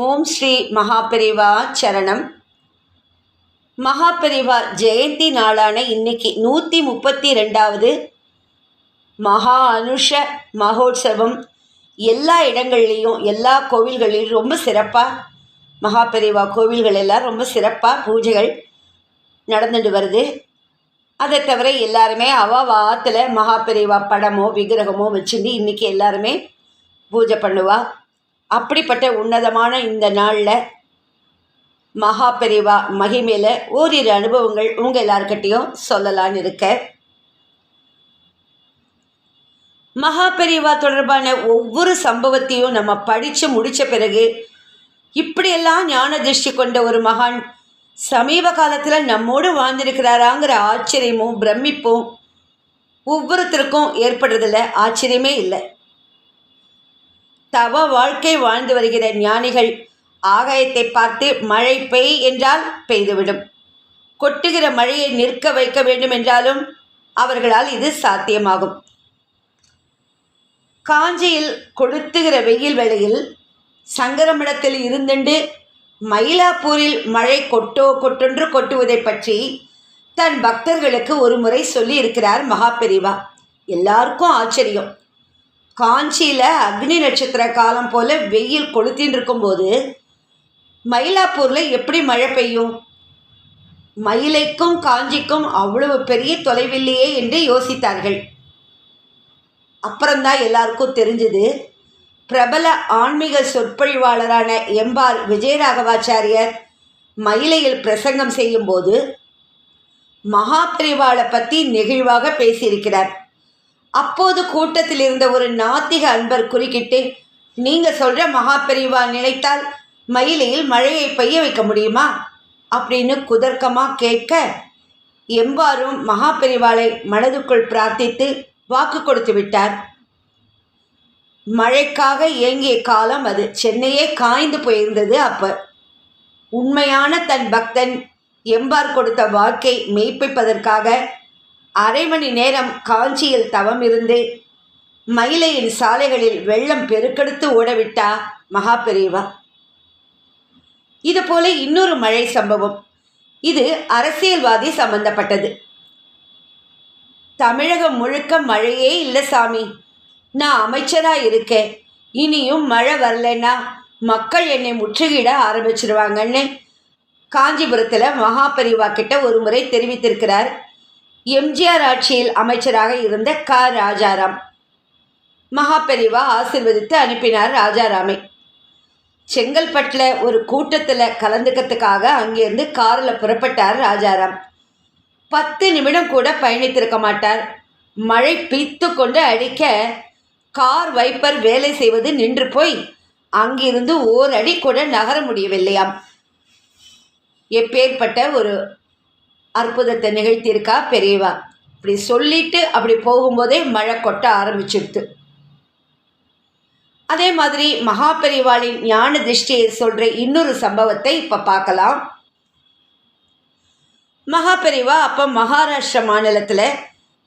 ஓம் ஸ்ரீ மகாபெரிவா சரணம். மகாபெரிவா ஜெயந்தி நாளான இன்னைக்கு 132வது மகா அனுஷ மகோத்சவம் எல்லா இடங்கள்லேயும் எல்லா கோவில்கள்லேயும் ரொம்ப சிறப்பாக மகாபெரிவா கோவில்கள் எல்லாம் ரொம்ப சிறப்பாக பூஜைகள் நடந்துட்டு வருது. அதை தவிர எல்லாருமே ஆற்றுல மகாபெரிவா படமோ விக்கிரகமோ வச்சுட்டு இன்றைக்கி எல்லாருமே பூஜை பண்ணுவா. அப்படிப்பட்ட உன்னதமான இந்த நாளில் மகாபெரிவா மகிமையில் ஓரிரு அனுபவங்கள் உங்கள் எல்லாருக்கிட்டையும் சொல்லலான்னு இருக்க. மகாபெரிவா தொடர்பான ஒவ்வொரு சம்பவத்தையும் நம்ம படித்து முடித்த பிறகு இப்படியெல்லாம் ஞான திருஷ்டி கொண்ட ஒரு மகான் சமீப காலத்தில் நம்மோடு வாழ்ந்திருக்கிறாராங்கிற ஆச்சரியமும் பிரமிப்பும் ஒவ்வொருத்தருக்கும் ஏற்படுறதில்ல, ஆச்சரியமே இல்லை. தவ வாழ்க்கை வாழ்ந்து வருகிற ஞானிகள் ஆகாயத்தை பார்த்து மழை பெய் என்றால் பெய்துவிடும், கொட்டுகிற மழையை நிற்க வைக்க வேண்டும் என்றாலும் அவர்களால் இது சாத்தியமாகும். காஞ்சியில் கொளுத்துகிற வெயில் வேளையில் சங்கரமடத்தில் இருந்துண்டு மயிலாப்பூரில் மழை கொட்டொன்று கொட்டுவதை பற்றி தன் பக்தர்களுக்கு ஒரு முறை சொல்லி இருக்கிறார் மகாபெரிவா. எல்லாருக்கும் ஆச்சரியம். காஞ்சியில் அக்னி நட்சத்திர காலம் போல் வெயில் கொளுத்தின்னு இருக்கும்போது மயிலாப்பூரில் எப்படி மழை பெய்யும்? மயிலைக்கும் காஞ்சிக்கும் அவ்வளவு பெரிய தொலைவில்லையே என்று யோசித்தார்கள். அப்புறம்தான் எல்லாருக்கும் தெரிஞ்சது, பிரபல ஆன்மீக சொற்பொழிவாளரான எம்பார் விஜயராகவாச்சாரியர் மயிலையில் பிரசங்கம் செய்யும்போது மகாபெரிவாளை பற்றி நெகிழ்வாக பேசியிருக்கிறார். அப்போது கூட்டத்தில் இருந்த ஒரு நாத்திக அன்பர் குறுக்கிட்டு, நீங்கள் சொல்கிற மகாபெரிவா நினைத்தால் மயிலையில் மழையை பெய்ய வைக்க முடியுமா அப்படின்னு குதர்க்கமாக கேட்க, எம்பாரும் மகாபெரிவாளை மனதுக்குள் பிரார்த்தித்து வாக்கு கொடுத்து விட்டார். மழைக்காக ஏங்கிய காலம் அது. சென்னையே காய்ந்து போயிருந்தது. அப்போ உண்மையான தன் பக்தன் எம்பார் கொடுத்த வாக்கை மெய்ப்பிப்பதற்காக அரை மணி நேரம் காஞ்சியில் தவம் இருந்து மயிலையின் சாலைகளில் வெள்ளம் பெருக்கெடுத்து ஓடவிட்டா மகாபெரிவா. இதுபோல இன்னொரு மழை சம்பவம். இது அரசியல்வாதி சம்பந்தப்பட்டது. தமிழகம் முழுக்க மழையே இல்லை சாமி, நான் அமைச்சராக இருக்கேன், இனியும் மழை வரலன்னா மக்கள் என்னை முற்றுகிட ஆரம்பிச்சிருவாங்கன்னு காஞ்சிபுரத்தில் மகாபெரிவா கிட்ட ஒரு முறை தெரிவித்திருக்கிறார் எம்ஜிஆர் ஆட்சியில் அமைச்சராக இருந்த ராஜாராம். மகாபெரிவா ஆசீர்வதித்து அனுப்பினார் ராஜாராமை. செங்கல்பட்டில் ஒரு கூட்டத்தில் கலந்துக்கிறதுக்காக அங்கேருந்து காரில் புறப்பட்டார் ராஜாராம். 10 நிமிடம் கூட பயணித்திருக்க மாட்டார். மழை பீத்து கொண்டு அடிக்க கார் வைப்பர் வேலை செய்வது நின்று போய் அங்கிருந்து ஓரடி கூட நகர முடியவில்லையாம். எப்பேற்பட்ட ஒரு அற்புதத்தை நிகழ்த்தியிருக்கா பெரியவா. இப்படி சொல்லிட்டு அப்படி போகும்போதே மழை கொட்ட ஆரம்பிச்சிடுது. அதே மாதிரி மகாபெரிவாளின் ஞான திருஷ்டியை சொல்கிற இன்னொரு சம்பவத்தை இப்போ பார்க்கலாம். மகாபெரிவா அப்போ மகாராஷ்டிரா மாநிலத்தில்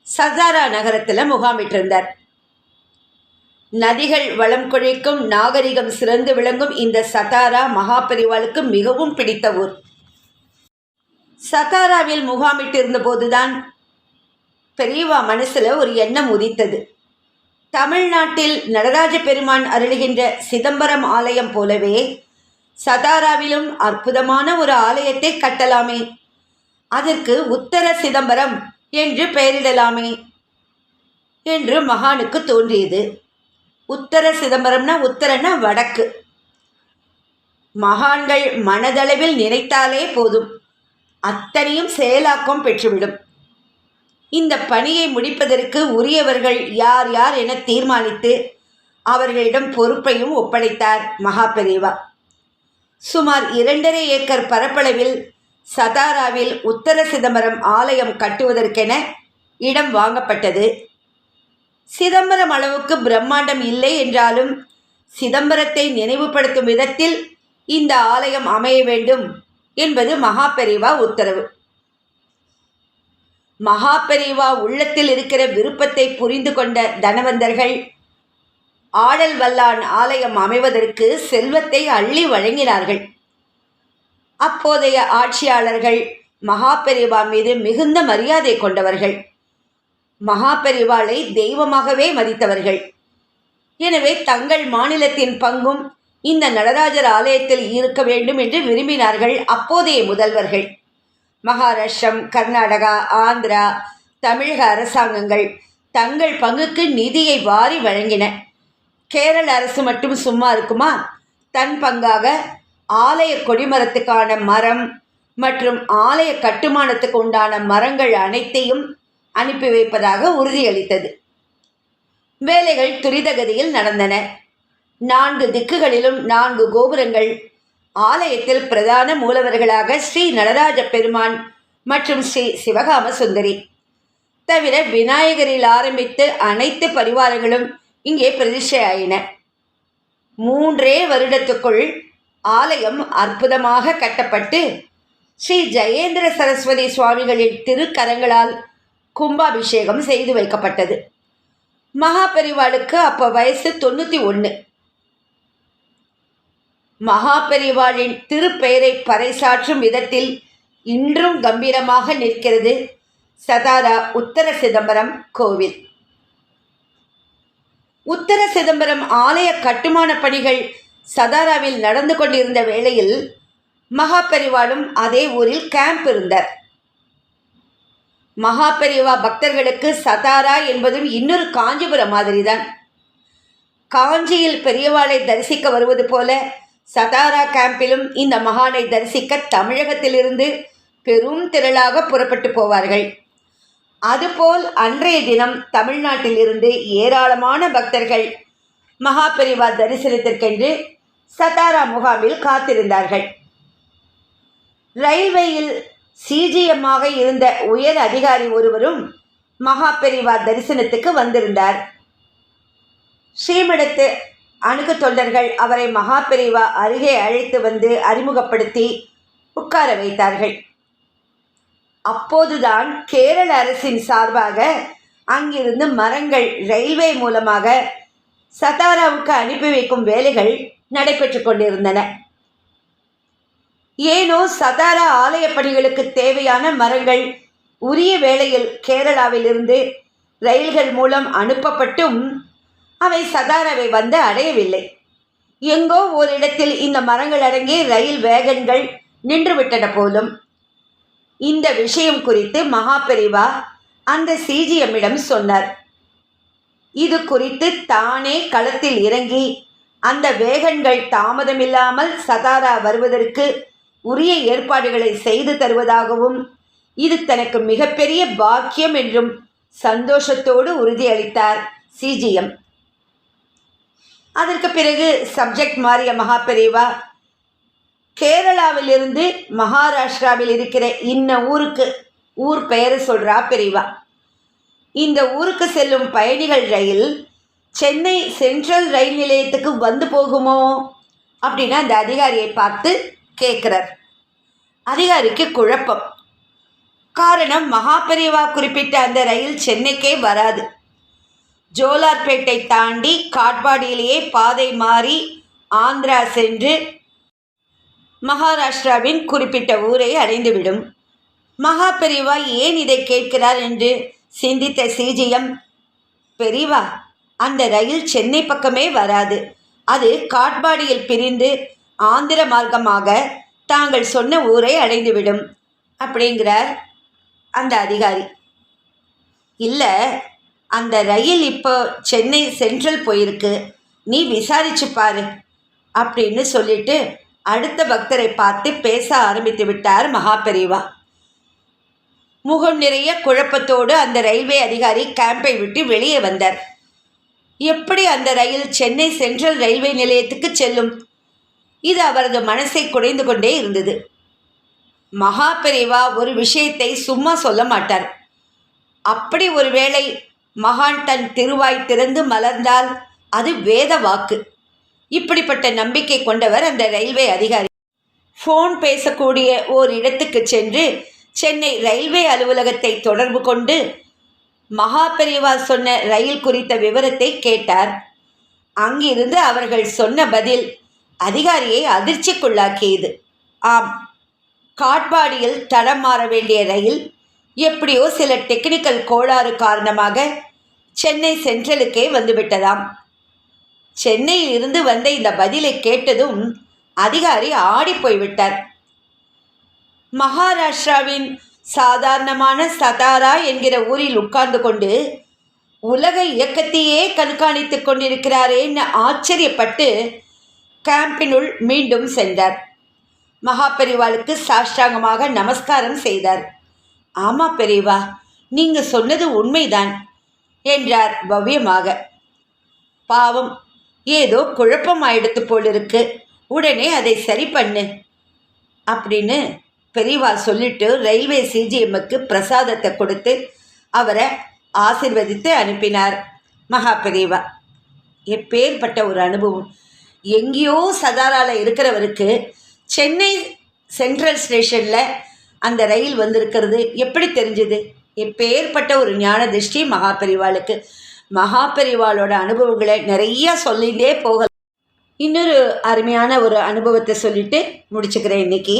சதாரா நகரத்தில் முகாமிட்டிருந்தார். நதிகள் வளம் கொழிக்கும் நாகரிகம் சிறந்து விளங்கும் இந்த சதாரா மகாபெரிவாளுக்கு மிகவும் பிடித்த ஊர். சதாராவில் முகாமிட்டிருந்த போதுதான் பெரியவா மனசில் ஒரு எண்ணம் உதித்தது. தமிழ்நாட்டில் நடராஜ பெருமான் அருளுகின்ற சிதம்பரம் ஆலயம் போலவே சதாராவிலும் அற்புதமான ஒரு ஆலயத்தை கட்டலாமே, அதற்கு உத்தர சிதம்பரம் என்று பெயரிடலாமே என்று மகானுக்கு தோன்றியது. உத்தர சிதம்பரம்னா உத்தரன்னா வடக்கு. மகான்கள் மனதளவில் நினைத்தாலே போதும், அத்தனையும் செயலாக்கம் பெற்றுவிடும். இந்த பணியை முடிப்பதற்கு உரியவர்கள் யார் யார் என தீர்மானித்து அவர்களிடம் பொறுப்பையும் ஒப்படைத்தார் மகாபெரிவா. சுமார் 2.5 ஏக்கர் பரப்பளவில் சதாராவில் உத்தர சிதம்பரம் ஆலயம் கட்டுவதற்கென இடம் வாங்கப்பட்டது. சிதம்பரம் அளவுக்கு பிரம்மாண்டம் இல்லை என்றாலும் சிதம்பரத்தை நினைவுபடுத்தும் விதத்தில் இந்த ஆலயம் அமைய வேண்டும் என்பது மகாபெரிவா உத்தரவு. மகாபெரிவா உள்ளத்தில் இருக்கிற விருப்பத்தை புரிந்து கொண்ட தனவந்தர்கள் ஆடல் வல்லான் ஆலயம் அமைவதற்கு செல்வத்தை அள்ளி வழங்கினார்கள். அப்போதைய ஆட்சியாளர்கள் மகாபெரிவா மீது மிகுந்த மரியாதை கொண்டவர்கள். மகாபெரிவாளை தெய்வமாகவே மதித்தவர்கள். எனவே தங்கள் மாநிலத்தின் பங்கும் இந்த நடராஜர் ஆலயத்தில் இருக்க வேண்டும் என்று விரும்பினார்கள் அப்போதைய முதல்வர்கள். மகாராஷ்டிரம், கர்நாடகா, ஆந்திரா, தமிழக அரசாங்கங்கள் தங்கள் பங்குக்கு நிதியை வாரி வழங்கின. கேரள அரசு மட்டும் சும்மா இருக்குமா? தன் பங்காக ஆலய கொடிமரத்துக்கான மரம் மற்றும் ஆலய கட்டுமானத்துக்கு உண்டான மரங்கள் அனைத்தையும் அனுப்பி வைப்பதாக உறுதியளித்தது. வேலைகள் துரிதகதியில் நடந்தன. 4 திக்குகளிலும் 4 கோபுரங்கள். ஆலயத்தில் பிரதான மூலவர்களாக ஸ்ரீ நடராஜ பெருமான் மற்றும் ஸ்ரீ சிவகாம சுந்தரி தவிர விநாயகரில் ஆரம்பித்து அனைத்து பரிவாரங்களும் இங்கே பிரதிஷ்டையாயின. 3 வருடத்துக்குள் ஆலயம் அற்புதமாக கட்டப்பட்டு ஸ்ரீ ஜெயேந்திர சரஸ்வதி சுவாமிகளின் திருக்கரங்களால் கும்பாபிஷேகம் செய்து வைக்கப்பட்டது. மகாபெரிவாளுக்கு அப்போ வயசு 91. மகாபெரிவாளின் திருப்பெயரை பறைசாற்றும் விதத்தில் இன்றும் கம்பீரமாக நிற்கிறது சதாரா உத்தர சிதம்பரம் கோவில். உத்தர சிதம்பரம் ஆலய கட்டுமான பணிகள் சதாராவில் நடந்து கொண்டிருந்த வேளையில் மகாபெரிவாளும் அதே ஊரில் கேம்ப் இருந்தார். மகாபெரிவா பக்தர்களுக்கு சதாரா என்பதும் இன்னொரு காஞ்சிபுரம் மாதிரிதான். காஞ்சியில் பெரியவாளை தரிசிக்க வருவது போல சதாரா கேம்பிலும் இந்த மகானை தரிசிக்க தமிழகத்திலிருந்து பெரும் திரளாக புறப்பட்டு போவார்கள். அதுபோல் அன்றைய தினம் தமிழ்நாட்டிலிருந்து ஏராளமான பக்தர்கள் மகாபெரிவா தரிசனத்திற்கென்று சதாரா முகாமில் காத்திருந்தார்கள். ரயில்வேயில் சிஜிஎம்மாக இருந்த உயர் அதிகாரி ஒருவரும் மகாபெரிவா தரிசனத்துக்கு வந்திருந்தார். ஸ்ரீமடத்து அணுகு தொண்டர்கள் அவரை மகாபெரிவா அருகே அழைத்து வந்து அறிமுகப்படுத்தி உட்கார வைத்தார்கள். அப்போதுதான் கேரள அரசின் சார்பாக அங்கிருந்து மரங்கள் ரயில்வே மூலமாக சதாராவுக்கு அனுப்பி வைக்கும் வேலைகள் நடைபெற்று கொண்டிருந்தன. ஏனோ சதாரா ஆலய பணிகளுக்கு தேவையான மரங்கள் உரிய வேளையில் கேரளாவிலிருந்து ரயில்கள் மூலம் அனுப்பப்பட்டும் அவை சதாராவை வந்து அடையவில்லை. எங்கோ ஓரிடத்தில் இந்த மரங்கள் அடங்கி ரயில் வேகன்கள் நின்றுவிட்டன போலும். இந்த விஷயம் குறித்து மகாபெரிவா அந்த சிஜிஎம்மிடம் சொன்னார். இது குறித்து தானே களத்தில் இறங்கி அந்த வேகன்கள் தாமதமில்லாமல் சதாரா வருவதற்கு உரிய ஏற்பாடுகளை செய்து தருவதாகவும் இது தனக்கு மிகப்பெரிய பாக்கியம் என்றும் சந்தோஷத்தோடு உறுதியளித்தார் சிஜிஎம். அதற்கு பிறகு சப்ஜெக்ட் மாறிய மகாபெரிவா கேரளாவிலிருந்து மகாராஷ்டிராவில் இருக்கிற இன்ன ஊர் பெயரை சொல்கிறா பெரிவா. இந்த ஊருக்கு செல்லும் பயணிகள் ரயில் சென்னை சென்ட்ரல் ரயில் நிலையத்துக்கு வந்து போகுமோ அப்படின்னு அந்த அதிகாரியை பார்த்து கேட்குறார். அதிகாரிக்கு குழப்பம். காரணம், மகாபெரிவா குறிப்பிட்ட அந்த ரயில் சென்னைக்கே வராது. ஜோலார்பேட்டை தாண்டி காட்பாடியிலேயே பாதை மாறி ஆந்திரா சென்று மகாராஷ்டிராவின் குறிப்பிட்ட ஊரை அடைந்துவிடும். மகாபெரிவா ஏன் இதை கேட்கிறார் என்று சிந்தித்த சிஜிஎம், பெரிவா, அந்த ரயில் சென்னை பக்கமே வராது. அது காட்பாடியில் பிரிந்து ஆந்திர மார்க்கமாக தாங்கள் சொன்ன ஊரை அடைந்துவிடும் அப்படிங்கிறார் அந்த அதிகாரி. இல்லை, அந்த ரயில் இப்போ சென்னை சென்ட்ரல் போயிருக்கு, நீ விசாரிச்சு பாரு அப்படின்னு சொல்லிட்டு அடுத்த பக்தரை பார்த்து பேச ஆரம்பித்து விட்டார் மகாபெரிவா. முகம் நிறைய குழப்பத்தோடு அந்த ரயில்வே அதிகாரி கேம்பை விட்டு வெளியே வந்தார். எப்படி அந்த ரயில் சென்னை சென்ட்ரல் ரயில்வே நிலையத்துக்கு செல்லும்? இது அவரது மனசை குடைந்து கொண்டே இருந்தது. மகாபெரிவா ஒரு விஷயத்தை சும்மா சொல்ல மாட்டார். அப்படி ஒருவேளை மகான் தன் திருவாய் திறந்து மலர்ந்தால் அது வேத வாக்கு. இப்படிப்பட்ட நம்பிக்கை கொண்டவர் அந்த ரயில்வே அதிகாரி. ஃபோன் பேசக்கூடிய ஓர் இடத்துக்கு சென்று சென்னை ரயில்வே அலுவலகத்தை தொடர்பு கொண்டு மகாபெரிவா சொன்ன ரயில் குறித்த விவரத்தை கேட்டார். அங்கிருந்து அவர்கள் சொன்ன பதில் அதிகாரியை அதிர்ச்சிக்குள்ளாக்கியது. ஆம், காட்பாடியில் தடம் மாற வேண்டிய ரயில் எப்படியோ சில டெக்னிக்கல் கோளாறு காரணமாக சென்னை சென்ட்ரலுக்கே வந்துவிட்டதாம். சென்னையில் இருந்து வந்த இந்த பதிலை கேட்டதும் அதிகாரி ஆடி போய்விட்டார். மகாராஷ்டிராவின் சாதாரணமான சதாரா என்கிற ஊரில் உட்கார்ந்து கொண்டு உலக இயக்கத்தையே கண்காணித்து கொண்டிருக்கிறாரேன்னு ஆச்சரியப்பட்டு கேம்பினுள் மீண்டும் சென்றார். மகாபெரிவாளுக்கு சாஷ்டாங்கமாக நமஸ்காரம் செய்தார். ஆமா பெரியவா, நீங்கள் சொன்னது உண்மைதான் என்றார் பவ்யமாக. பாவம், ஏதோ குழப்பம் ஆயிடுத்து போலிருக்கு, உடனே அதை சரி பண்ணு அப்படின்னு பெரியவா சொல்லிட்டு ரயில்வே சிஜிஎம்முக்கு பிரசாதத்தை கொடுத்து அவரை ஆசிர்வதித்து அனுப்பினார் மகா பெரியவா. எப்பேற்பட்ட ஒரு அனுபவம்! எங்கேயோ சதாராவில் இருக்கிறவருக்கு சென்னை சென்ட்ரல் ஸ்டேஷனில் அந்த ரயில் வந்திருக்கிறது எப்படி தெரிஞ்சுது? எப்பேற்பட்ட ஒரு ஞான திருஷ்டி மகா பெரியவாளுக்கு! மகா பெரியவாளோட அனுபவங்களை நிறையா சொல்லிகிட்டே போகலாம். இன்னொரு அருமையான ஒரு அனுபவத்தை சொல்லிட்டு முடிச்சுக்கிறேன். இன்னைக்கு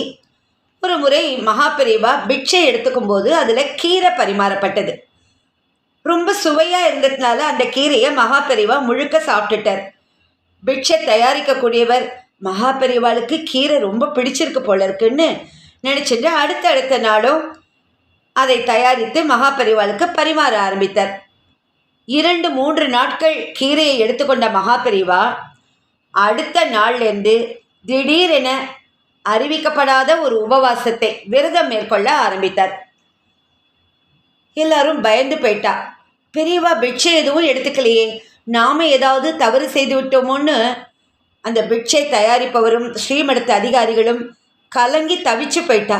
ஒரு முறை மகா பெரியவா பிட்சை எடுத்துக்கும் போது அதில் கீரை பரிமாறப்பட்டது. ரொம்ப சுவையாக இருந்ததுனால அந்த கீரையை மகா பெரியவா முழுக்க சாப்பிட்டுட்டார். பிட்சை தயாரிக்கக்கூடியவர் மகா பெரியவாளுக்கு கீரை ரொம்ப பிடிச்சிருக்கு போல இருக்குன்னு நினச்சிட்டு அடுத்த நாளும் அதை தயாரித்து மகா பெரியவாளுக்கு பரிமாற ஆரம்பித்தார். 2-3 நாட்கள் கீரையை எடுத்துக்கொண்ட மகா பெரியவா அடுத்த நாள்லேருந்து திடீரென அறிவிக்கப்படாத ஒரு உபவாசத்தை விரதம் மேற்கொள்ள ஆரம்பித்தார். எல்லாரும் பயந்து போயிட்டா. பெரியவா பிட்சை எதுவும் எடுத்துக்கலையே, நாம ஏதாவது தவறு செய்து விட்டோமோன்னு அந்த பிட்சை தயாரிப்பவரும் ஸ்ரீமடத்து அதிகாரிகளும் கலங்கி தவிச்சு போயிட்டா.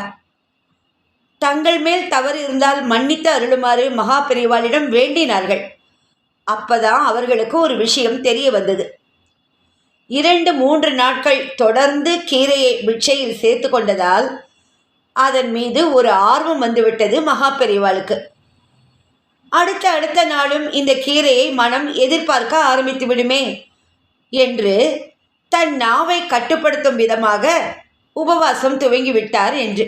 தங்கள் மேல் தவறு இருந்தால் மன்னித்து அருளுமாறு மகா பெரியவாளிடம் வேண்டினார்கள். அப்பதான் அவர்களுக்கு ஒரு விஷயம் தெரிய வந்தது. 2-3 நாட்கள் தொடர்ந்து கீரையை பிட்சையில் சேர்த்து கொண்டதால் அதன் மீது ஒரு ஆர்வம் வந்துவிட்டது மகா பெரியவாளுக்கு. அடுத்த நாளும் இந்த கீரையை மனம் எதிர்பார்க்க ஆரம்பித்து விடுமே என்று தன் நாவை கட்டுப்படுத்தும் விதமாக உபவாசம் துவங்கிவிட்டார் என்று.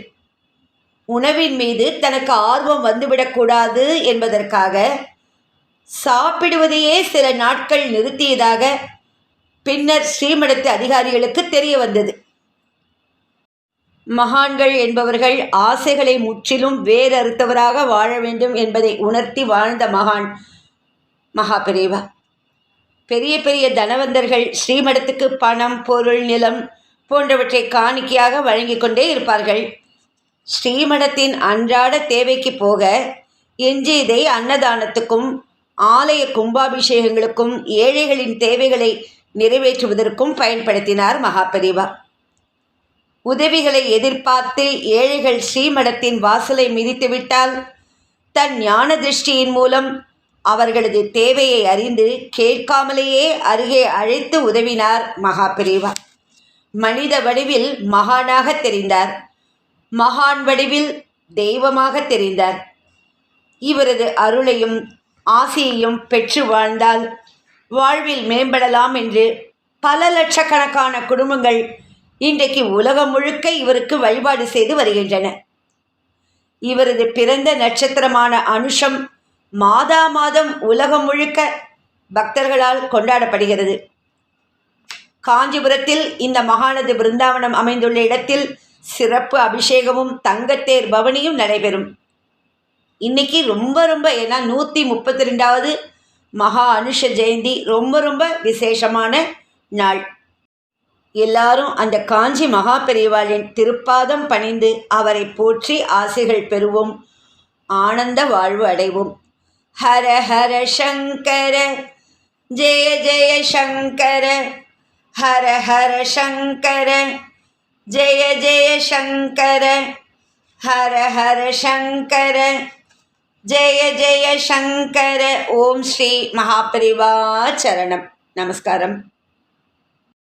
உணவின் மீது தனக்கு ஆர்வம் வந்துவிடக்கூடாது என்பதற்காக சாப்பிடுவதையே சில நாட்கள் நிறுத்தியதாக பின்னர் ஸ்ரீமடத்து அதிகாரிகளுக்கு தெரிய வந்தது. மகான்கள் என்பவர்கள் ஆசைகளை முற்றிலும் வேறறுத்தவராக வாழ வேண்டும் என்பதை உணர்த்தி வாழ்ந்த மகான் மகா பெரியவா. பெரிய பெரிய தனவந்தர்கள் ஸ்ரீமடத்துக்கு பணம், பொருள், நிலம் போன்றவற்றை காணிக்கையாக வழங்கி கொண்டே இருப்பார்கள். ஸ்ரீமடத்தின் அன்றாட தேவைக்கு போக எஞ்சியதை அன்னதானத்துக்கும் ஆலய கும்பாபிஷேகங்களுக்கும் ஏழைகளின் தேவைகளை நிறைவேற்றுவதற்கும் பயன்படுத்தினார் மகா பெரியவா. உதவிகளை எதிர்பார்த்து ஏழைகள் ஸ்ரீமடத்தின் வாசலை மிதித்துவிட்டால் தன் ஞான திருஷ்டியின் மூலம் அவர்களது தேவையை அறிந்து கேட்காமலேயே அருகே அழைத்து உதவினார் மகா பெரியவா. மனித வடிவில் மகானாக தெரிந்தார், மகான் வடிவில் தெய்வமாக தெரிந்தார். இவரது அருளையும் ஆசையையும் பெற்று வாழ்ந்தால் வாழ்வில் மேம்படலாம் என்று பல லட்சக்கணக்கான குடும்பங்கள் இன்றைக்கு உலகம் முழுக்க இவருக்கு வழிபாடு செய்து வருகின்றன. இவரது பிறந்த நட்சத்திரமான அனுஷம் மாதம் உலகம் முழுக்க பக்தர்களால் கொண்டாடப்படுகிறது. காஞ்சிபுரத்தில் இந்த மகானது பிருந்தாவனம் அமைந்துள்ள இடத்தில் சிறப்பு அபிஷேகமும் தங்கத்தேர் பவனியும் நடைபெறும். இன்னைக்கு ரொம்ப ஏன்னா 132வது மகா அனுஷ ஜெயந்தி ரொம்ப விசேஷமான நாள். எல்லாரும் அந்த காஞ்சி மகா பெரியவாளின் திருப்பாதம் பணிந்து அவரை போற்றி ஆசைகள் பெறுவோம், ஆனந்த வாழ்வு அடைவோம். ஹர ஹர சங்கர ஜெய ஜெய சங்கர, ஹர ஹர சங்கர ஜெய ஜெய சங்கர, ஹர ஹர சங்கர ஜெய ஜெய சங்கர. ஓம் ஸ்ரீ மகாபெரிவா சரணம். நமஸ்காரம்.